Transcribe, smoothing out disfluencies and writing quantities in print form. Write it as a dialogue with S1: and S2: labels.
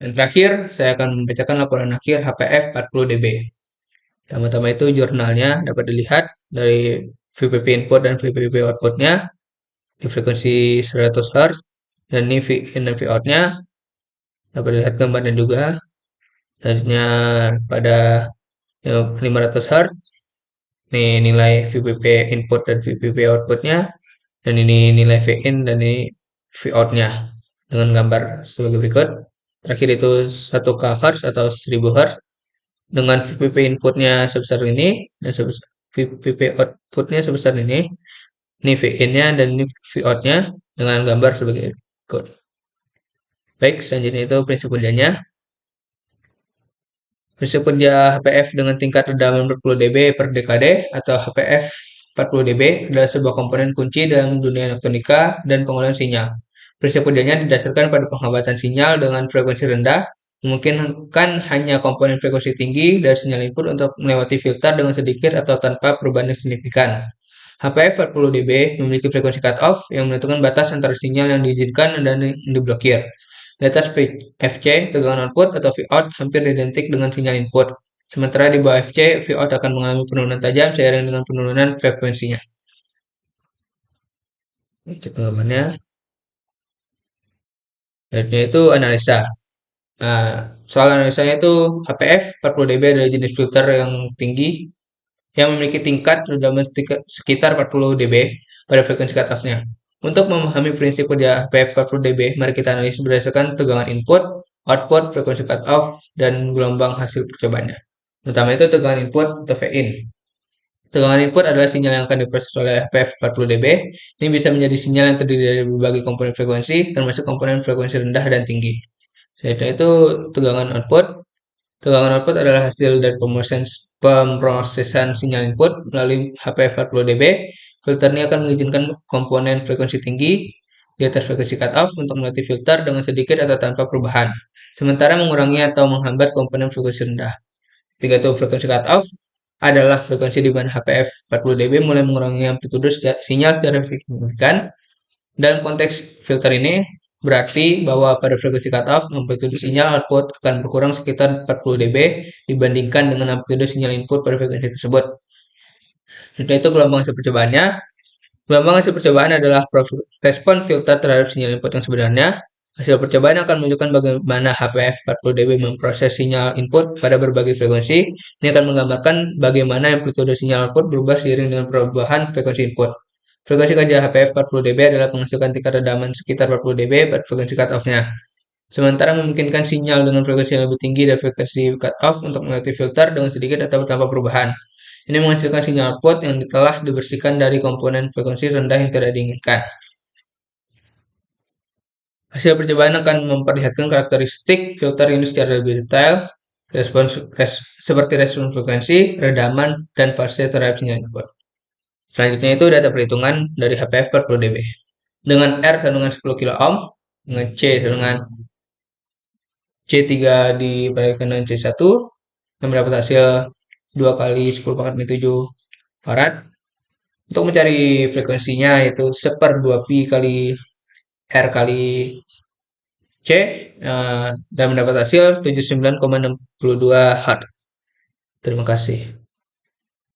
S1: Dan terakhir, saya akan membacakan laporan akhir HPF 40 dB. Yang pertama itu jurnalnya dapat dilihat dari VPP input dan VPP outputnya di frekuensi 100 Hz, dan ini V in dan V out-nya dapat dilihat gambarnya juga. Selanjutnya pada 500 Hz, ini nilai VPP input dan VPP outputnya, dan ini nilai V in dan ini V out-nya dengan gambar sebagai berikut. Terakhir itu 1 kHz atau 1000 Hz dengan VPP inputnya sebesar ini dan VPP outputnya sebesar ini. Ini V in-nya dan ini V out-nya dengan gambar sebagai berikut. Baik, selanjutnya itu prinsip kerjanya. Prinsip kerja HPF dengan tingkat redaman 40 dB per dekade atau HPF 40 dB adalah sebuah komponen kunci dalam dunia elektronika dan pengolahan sinyal. Prinsip kerjanya didasarkan pada penghambatan sinyal dengan frekuensi rendah, memungkinkan hanya komponen frekuensi tinggi dari sinyal input untuk melewati filter dengan sedikit atau tanpa perubahan yang signifikan. HPF 40 dB memiliki frekuensi cutoff yang menentukan batas antara sinyal yang diizinkan dan yang diblokir. Di atas FC, tegangan output atau Vout hampir identik dengan sinyal input. Sementara di bawah FC, Vout akan mengalami penurunan tajam seiring dengan penurunan frekuensinya. Cek penggambarnya. Selanjutnya itu analisa. Nah, soal analisanya itu HPF 40 dB adalah jenis filter yang tinggi yang memiliki tingkat redaman sekitar 40 dB pada frekuensi cutoff-nya. Untuk memahami prinsip kerja HPF 40 dB, mari kita analisis berdasarkan tegangan input, output, frekuensi cutoff, dan gelombang hasil percobaannya. Pertama itu tegangan input atau V-in. Tegangan input adalah sinyal yang akan diproses oleh HPF 40 dB. Ini bisa menjadi sinyal yang terdiri dari berbagai komponen frekuensi, termasuk komponen frekuensi rendah dan tinggi. Selanjutnya itu tegangan output. Tegangan output adalah hasil dari pemrosesan sinyal input melalui HPF 40 dB. Filter ini akan mengizinkan komponen frekuensi tinggi di atas frekuensi cutoff untuk melatih filter dengan sedikit atau tanpa perubahan, sementara mengurangi atau menghambat komponen frekuensi rendah. Ketika itu frekuensi cutoff adalah frekuensi di mana HPF 40 dB mulai mengurangi amplitude sinyal secara signifikan. Dalam konteks filter ini, berarti bahwa pada frekuensi cutoff, amplitude sinyal output akan berkurang sekitar 40 dB dibandingkan dengan amplitude sinyal input pada frekuensi tersebut. Setelah itu gelombang hasil percobaannya. Gelombang hasil percobaan adalah respon filter terhadap sinyal input yang sebenarnya. Hasil percobaan akan menunjukkan bagaimana HPF 40 dB memproses sinyal input pada berbagai frekuensi. Ini akan menggambarkan bagaimana amplitude sinyal output berubah seiring dengan perubahan frekuensi input. Frekuensi kerja HPF 40 dB adalah menghasilkan tingkat redaman sekitar 40 dB pada frekuensi cutoff-nya. Sementara memungkinkan sinyal dengan frekuensi yang lebih tinggi dari frekuensi cutoff untuk melewati filter dengan sedikit atau tanpa perubahan. Ini menghasilkan sinyal output yang telah dibersihkan dari komponen frekuensi rendah yang tidak diinginkan. Hasil percobaan akan memperlihatkan karakteristik filter ini secara lebih detail, seperti respon frekuensi, redaman, dan fase terhadap sinyal input. Selanjutnya itu data perhitungan dari HPF 40 dB. Dengan R sama dengan 10 kilo ohm, dengan C sama dengan C3 dibandingkan dengan C1, yang mendapat hasil 2 kali 10 pangkat min 7 farad. Untuk mencari frekuensinya itu 1/2 pi kali R kali C, dan mendapat hasil 79,62 Hz. Terima kasih.